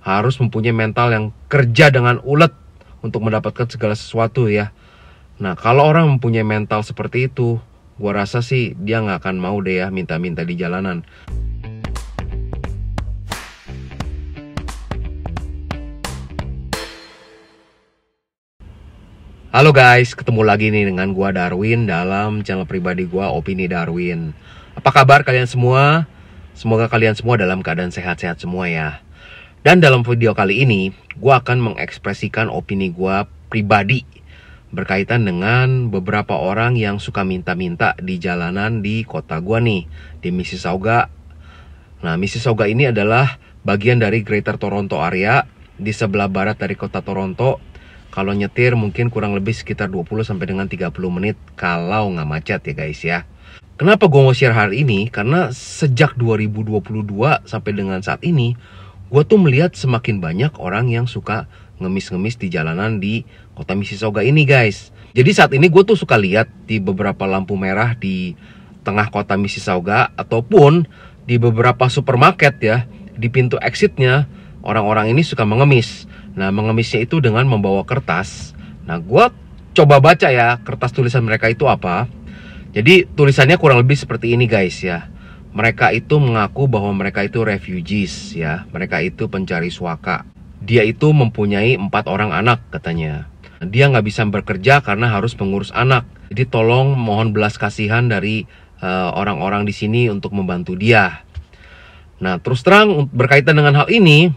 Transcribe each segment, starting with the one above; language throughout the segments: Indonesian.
harus mempunyai mental yang kerja dengan ulet untuk mendapatkan segala sesuatu ya. Nah, kalau orang mempunyai mental seperti itu, gua rasa sih dia nggak akan mau deh ya minta-minta di jalanan. Halo guys, ketemu lagi nih dengan gua Darwin dalam channel pribadi gua Opini Darwin. Apa kabar kalian semua? Semoga kalian semua dalam keadaan sehat-sehat semua ya. Dan dalam video kali ini, gua akan mengekspresikan opini gua pribadi berkaitan dengan beberapa orang yang suka minta-minta di jalanan di kota gua nih, di Mississauga. Nah, Mississauga ini adalah bagian dari Greater Toronto Area, di sebelah barat dari kota Toronto. Kalau nyetir mungkin kurang lebih sekitar 20 sampai dengan 30 menit kalau nggak macet ya guys ya. Kenapa gue mau share hal ini? Karena sejak 2022 sampai dengan saat ini, gue tuh melihat semakin banyak orang yang suka ngemis-ngemis di jalanan di kota Mississauga ini guys. Jadi saat ini gue tuh suka lihat di beberapa lampu merah di tengah kota Mississauga ataupun di beberapa supermarket ya, di pintu exitnya orang-orang ini suka mengemis. Nah, mengemisnya itu dengan membawa kertas. Nah, gue coba baca ya kertas tulisan mereka itu apa. Jadi tulisannya kurang lebih seperti ini guys ya. Mereka itu mengaku bahwa mereka itu refugees ya. Mereka itu pencari suaka. Dia itu mempunyai 4 orang anak katanya. Dia nggak bisa bekerja karena harus mengurus anak. Jadi tolong mohon belas kasihan dari orang-orang di sini untuk membantu dia. Nah, terus terang berkaitan dengan hal ini,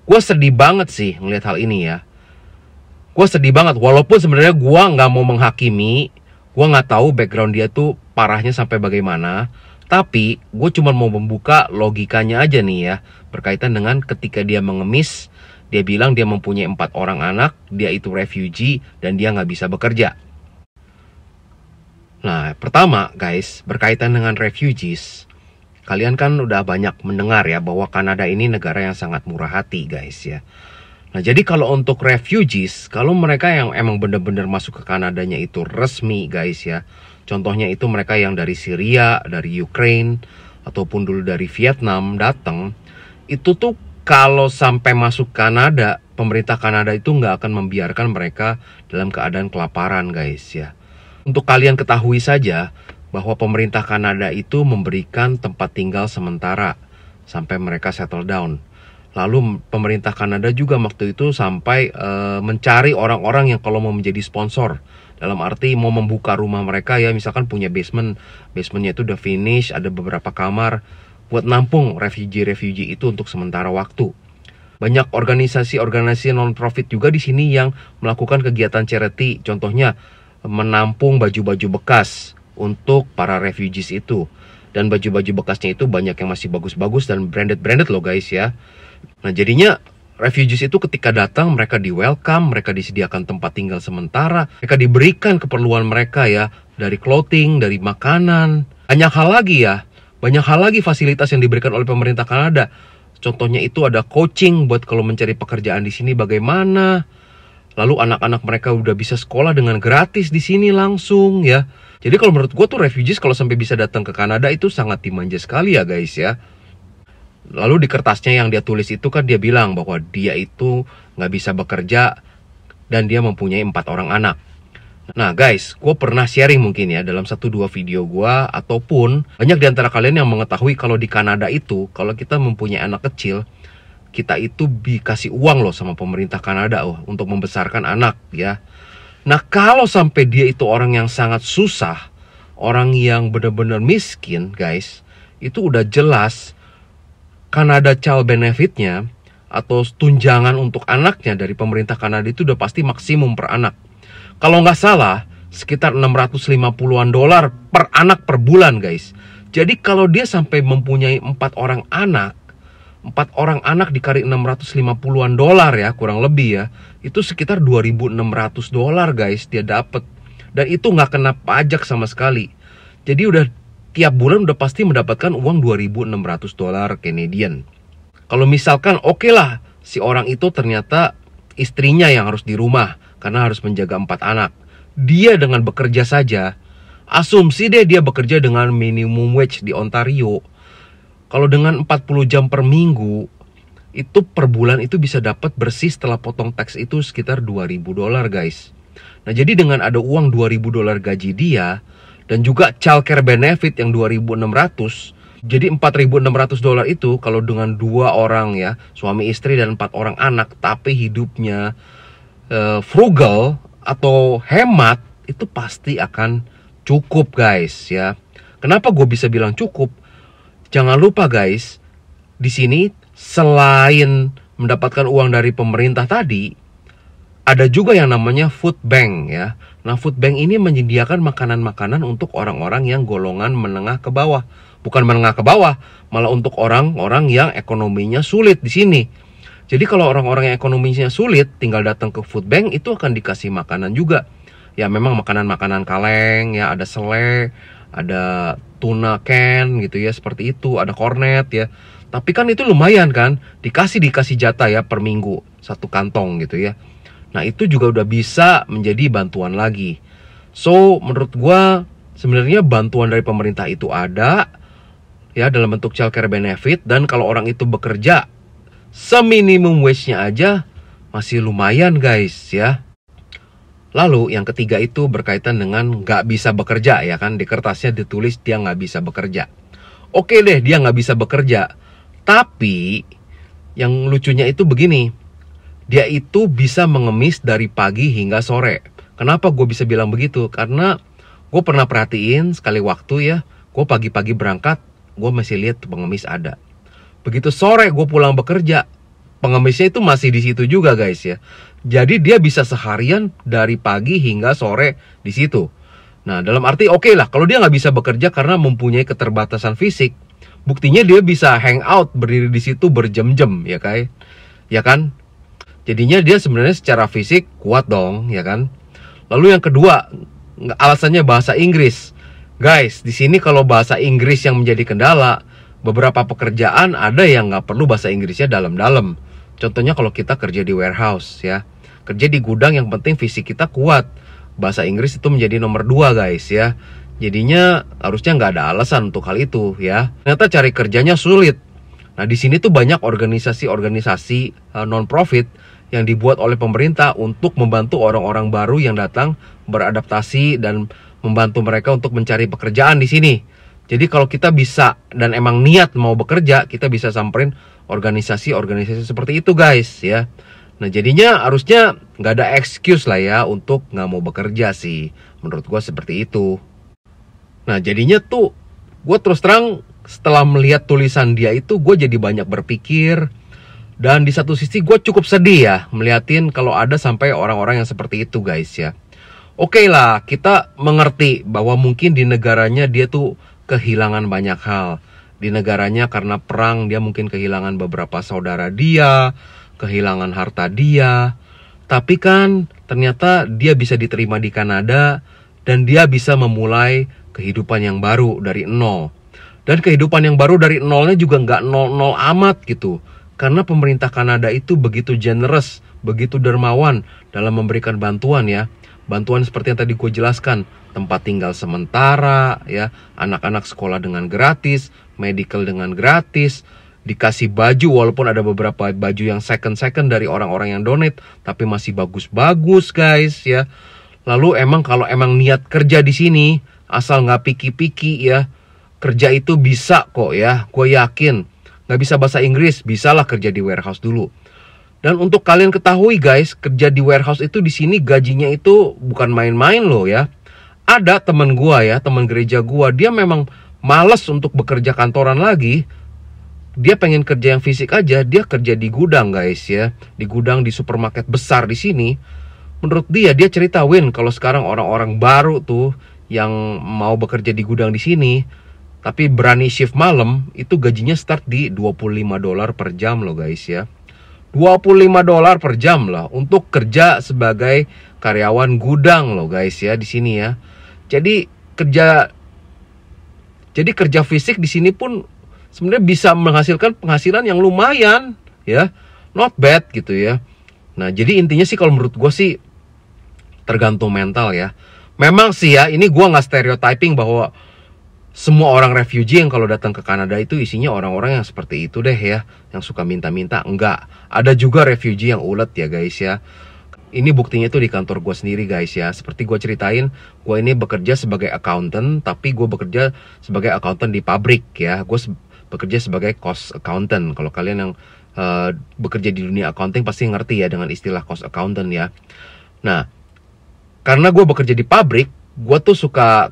gue sedih banget sih ngeliat hal ini ya. Gue sedih banget, walaupun sebenarnya gue nggak mau menghakimi. Gue nggak tahu background dia tuh parahnya sampai bagaimana. Tapi gue cuma mau membuka logikanya aja nih ya, berkaitan dengan ketika dia mengemis. Dia bilang dia mempunyai 4 orang anak, dia itu refugee dan dia nggak bisa bekerja. Nah, pertama guys, berkaitan dengan refugees, kalian kan udah banyak mendengar ya bahwa Kanada ini negara yang sangat murah hati guys ya. Nah, jadi kalau untuk refugees, kalau mereka yang emang bener-bener masuk ke Kanadanya itu resmi guys ya. Contohnya itu mereka yang dari Syria, dari Ukraine, ataupun dulu dari Vietnam datang. Itu tuh kalau sampai masuk Kanada, pemerintah Kanada itu nggak akan membiarkan mereka dalam keadaan kelaparan guys ya. Untuk kalian ketahui saja, bahwa pemerintah Kanada itu memberikan tempat tinggal sementara sampai mereka settle down. Lalu pemerintah Kanada juga waktu itu sampai mencari orang-orang yang kalau mau menjadi sponsor. Dalam arti mau membuka rumah mereka ya, misalkan punya basement. Basementnya itu udah finish, ada beberapa kamar buat nampung refugee itu untuk sementara waktu. Banyak organisasi non-profit juga di sini yang melakukan kegiatan charity. Contohnya menampung baju-baju bekas untuk para refugees itu. Dan baju-baju bekasnya itu banyak yang masih bagus-bagus dan branded loh guys ya. Nah, jadinya refugees itu ketika datang mereka di welcome, mereka disediakan tempat tinggal sementara, mereka diberikan keperluan mereka ya, dari clothing, dari makanan, banyak hal lagi fasilitas yang diberikan oleh pemerintah Kanada. Contohnya itu ada coaching buat kalau mencari pekerjaan di sini bagaimana. Lalu anak-anak mereka udah bisa sekolah dengan gratis di sini langsung ya. Jadi kalau menurut gue tuh refugees kalau sampai bisa datang ke Kanada itu sangat dimanja sekali ya guys ya. Lalu di kertasnya yang dia tulis itu kan dia bilang bahwa dia itu nggak bisa bekerja dan dia mempunyai 4 orang anak. Nah guys, gue pernah sharing mungkin ya dalam 1-2 video gue, ataupun banyak di antara kalian yang mengetahui kalau di Kanada itu kalau kita mempunyai anak kecil, kita itu dikasih uang loh sama pemerintah Kanada untuk membesarkan anak ya. Nah, kalau sampai dia itu orang yang sangat susah, orang yang benar-benar miskin, guys, itu udah jelas Kanada Child Benefit-nya atau tunjangan untuk anaknya dari pemerintah Kanada itu udah pasti maksimum per anak. Kalau nggak salah, sekitar $650 per anak per bulan, guys. Jadi kalau dia sampai mempunyai 4 orang anak, 4 orang anak dikali $650 ya, kurang lebih ya. Itu sekitar $2.600 guys dia dapat. Dan itu nggak kena pajak sama sekali. Jadi udah tiap bulan udah pasti mendapatkan uang $2.600 Canadian. Kalau misalkan oke lah, si orang itu ternyata istrinya yang harus di rumah karena harus menjaga 4 anak. Dia dengan bekerja saja, asumsi deh dia bekerja dengan minimum wage di Ontario. Kalau dengan 40 jam per minggu, itu per bulan itu bisa dapat bersih setelah potong tax itu sekitar $2.000 guys. Nah jadi dengan ada uang $2.000 gaji dia dan juga childcare benefit yang 2.600, jadi $4.600 itu kalau dengan 2 orang ya, suami istri dan 4 orang anak, tapi hidupnya frugal atau hemat, itu pasti akan cukup guys ya. Kenapa gue bisa bilang cukup? Jangan lupa guys, di sini selain mendapatkan uang dari pemerintah tadi, ada juga yang namanya food bank ya. Nah, food bank ini menyediakan makanan-makanan untuk orang-orang yang golongan menengah ke bawah. Bukan menengah ke bawah, malah untuk orang-orang yang ekonominya sulit di sini. Jadi kalau orang-orang yang ekonominya sulit tinggal datang ke food bank itu akan dikasih makanan juga. Ya memang makanan-makanan kaleng ya, ada sele, ada tuna can gitu ya, seperti itu, ada kornet ya. Tapi kan itu lumayan kan, dikasih jatah ya per minggu 1 kantong gitu ya. Nah itu juga udah bisa menjadi bantuan lagi. So menurut gua sebenarnya bantuan dari pemerintah itu ada ya dalam bentuk childcare benefit, dan kalau orang itu bekerja seminimum wage-nya aja masih lumayan guys ya. Lalu yang ketiga itu berkaitan dengan nggak bisa bekerja ya kan, di kertasnya ditulis dia nggak bisa bekerja. Oke deh, dia nggak bisa bekerja. Tapi yang lucunya itu begini, dia itu bisa mengemis dari pagi hingga sore. Kenapa gue bisa bilang begitu? Karena gue pernah perhatiin sekali waktu ya, gue pagi-pagi berangkat, gue masih lihat pengemis ada. Begitu sore gue pulang bekerja, pengemisnya itu masih di situ juga guys ya. Jadi dia bisa seharian dari pagi hingga sore di situ. Nah dalam arti oke lah, kalau dia nggak bisa bekerja karena mempunyai keterbatasan fisik, buktinya dia bisa hang out berdiri di situ berjam-jam ya kai, ya kan? Jadinya dia sebenarnya secara fisik kuat dong ya kan. Lalu yang kedua, alasannya bahasa Inggris. Guys, di sini kalau bahasa Inggris yang menjadi kendala, beberapa pekerjaan ada yang nggak perlu bahasa Inggrisnya dalam-dalam. Contohnya kalau kita kerja di warehouse ya, kerja di gudang, yang penting fisik kita kuat. Bahasa Inggris itu menjadi nomor 2 guys ya. Jadinya harusnya nggak ada alasan untuk hal itu ya. Ternyata cari kerjanya sulit. Nah di sini tuh banyak organisasi-organisasi non-profit yang dibuat oleh pemerintah untuk membantu orang-orang baru yang datang beradaptasi dan membantu mereka untuk mencari pekerjaan di sini. Jadi kalau kita bisa dan emang niat mau bekerja, kita bisa samperin organisasi-organisasi seperti itu guys ya. Nah jadinya harusnya nggak ada excuse lah ya untuk nggak mau bekerja sih. Menurut gue seperti itu. Nah jadinya tuh gue terus terang setelah melihat tulisan dia itu, gue jadi banyak berpikir. Dan di satu sisi gue cukup sedih ya melihatin kalau ada sampai orang-orang yang seperti itu guys ya. Oke lah, kita mengerti bahwa mungkin di negaranya dia tuh kehilangan banyak hal. Di negaranya karena perang dia mungkin kehilangan beberapa saudara dia, kehilangan harta dia. Tapi kan ternyata dia bisa diterima di Kanada dan dia bisa memulai kehidupan yang baru dari nol. Dan kehidupan yang baru dari nolnya juga nggak nol-nol amat gitu. Karena pemerintah Kanada itu begitu generous, begitu dermawan dalam memberikan bantuan ya. Bantuan seperti yang tadi gue jelaskan, tempat tinggal sementara ya, anak-anak sekolah dengan gratis, medical dengan gratis, dikasih baju walaupun ada beberapa baju yang second dari orang-orang yang donate, tapi masih bagus-bagus guys ya. Lalu emang kalau emang niat kerja di sini, asal nggak piki-piki ya, kerja itu bisa kok ya, gue yakin. Nggak bisa bahasa Inggris, bisalah kerja di warehouse dulu. Dan untuk kalian ketahui guys, kerja di warehouse itu di sini gajinya itu bukan main-main loh ya. Ada teman gua ya, teman gereja gua, dia memang malas untuk bekerja kantoran lagi. Dia pengen kerja yang fisik aja, dia kerja di gudang guys ya. Di gudang di supermarket besar di sini. Menurut dia cerita, Win, kalau sekarang orang-orang baru tuh yang mau bekerja di gudang di sini, tapi berani shift malam, itu gajinya start di $25 per jam loh guys ya. $25 per jam lah untuk kerja sebagai karyawan gudang loh guys ya di sini ya. Jadi kerja fisik di sini pun sebenarnya bisa menghasilkan penghasilan yang lumayan ya. Not bad gitu ya. Nah, jadi intinya sih kalau menurut gue sih tergantung mental ya. Memang sih ya, ini gue nggak stereotyping bahwa semua orang refugee yang kalau datang ke Kanada itu isinya orang-orang yang seperti itu deh ya, yang suka minta-minta. Enggak, ada juga refugee yang ulet ya guys ya. Ini buktinya tuh di kantor gue sendiri guys ya. Seperti gue ceritain, gue ini bekerja sebagai accountant, tapi gue bekerja sebagai accountant di pabrik ya. Gue bekerja sebagai cost accountant. Kalau kalian yang bekerja di dunia accounting pasti ngerti ya dengan istilah cost accountant ya. Nah, karena gue bekerja di pabrik, gue tuh suka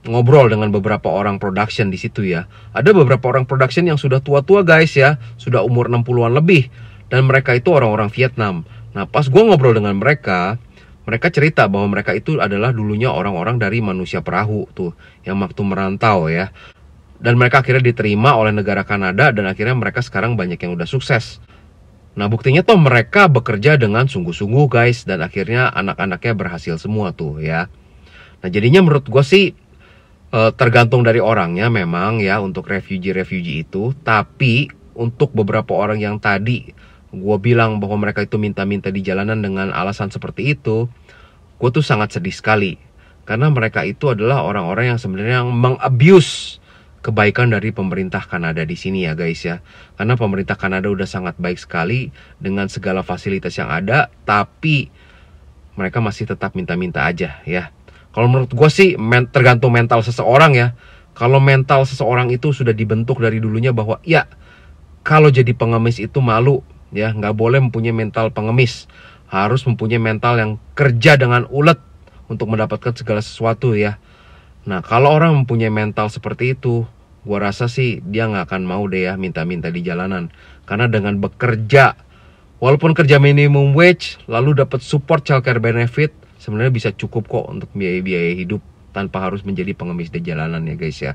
ngobrol dengan beberapa orang production di situ ya. Ada beberapa orang production yang sudah tua-tua guys ya, sudah umur 60-an lebih, dan mereka itu orang-orang Vietnam. Nah, pas gue ngobrol dengan mereka, mereka cerita bahwa mereka itu adalah dulunya orang-orang dari manusia perahu tuh, yang waktu merantau ya. Dan mereka akhirnya diterima oleh negara Kanada, dan akhirnya mereka sekarang banyak yang udah sukses. Nah, buktinya tuh mereka bekerja dengan sungguh-sungguh guys, dan akhirnya anak-anaknya berhasil semua tuh ya. Nah, jadinya menurut gue sih tergantung dari orangnya memang ya untuk refugee itu. Tapi untuk beberapa orang yang tadi gue bilang bahwa mereka itu minta-minta di jalanan dengan alasan seperti itu, gue tuh sangat sedih sekali. Karena mereka itu adalah orang-orang yang sebenarnya mengabuse kebaikan dari pemerintah Kanada di sini ya guys ya. Karena pemerintah Kanada udah sangat baik sekali dengan segala fasilitas yang ada, tapi mereka masih tetap minta-minta aja ya. Kalau menurut gue sih tergantung mental seseorang ya. Kalau mental seseorang itu sudah dibentuk dari dulunya bahwa ya kalau jadi pengemis itu malu ya, nggak boleh mempunyai mental pengemis, harus mempunyai mental yang kerja dengan ulet untuk mendapatkan segala sesuatu ya. Nah, kalau orang mempunyai mental seperti itu, gue rasa sih dia nggak akan mau deh ya minta-minta di jalanan. Karena dengan bekerja, walaupun kerja minimum wage, lalu dapat support childcare benefit, sebenarnya bisa cukup kok untuk biaya-biaya hidup tanpa harus menjadi pengemis di jalanan ya guys ya.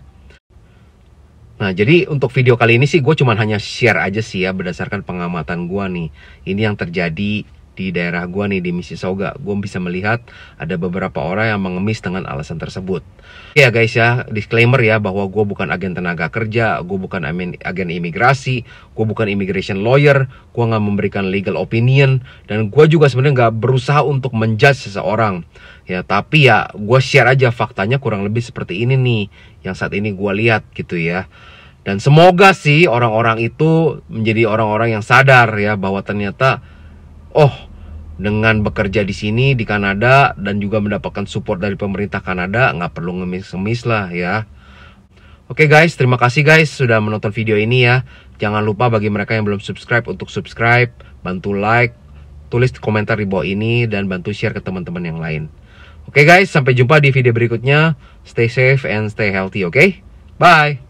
Nah, jadi untuk video kali ini sih gue cuma hanya share aja sih ya berdasarkan pengamatan gue nih. Ini yang terjadi di daerah gue nih di Mississauga. Gue bisa melihat ada beberapa orang yang mengemis dengan alasan tersebut. Ya guys ya, disclaimer ya bahwa gue bukan agen tenaga kerja, gue bukan agen imigrasi, gue bukan immigration lawyer, gue nggak memberikan legal opinion, dan gue juga sebenarnya nggak berusaha untuk menjudge seseorang. Ya, tapi ya gue share aja faktanya kurang lebih seperti ini nih yang saat ini gue lihat gitu ya. Dan semoga sih orang-orang itu menjadi orang-orang yang sadar ya bahwa ternyata dengan bekerja di sini di Kanada dan juga mendapatkan support dari pemerintah Kanada, nggak perlu ngemis-ngemis lah ya. Oke guys, terima kasih guys sudah menonton video ini ya. Jangan lupa bagi mereka yang belum subscribe untuk subscribe, bantu like, tulis komentar di bawah ini, dan bantu share ke teman-teman yang lain. Oke guys, sampai jumpa di video berikutnya. Stay safe and stay healthy, oke? Bye!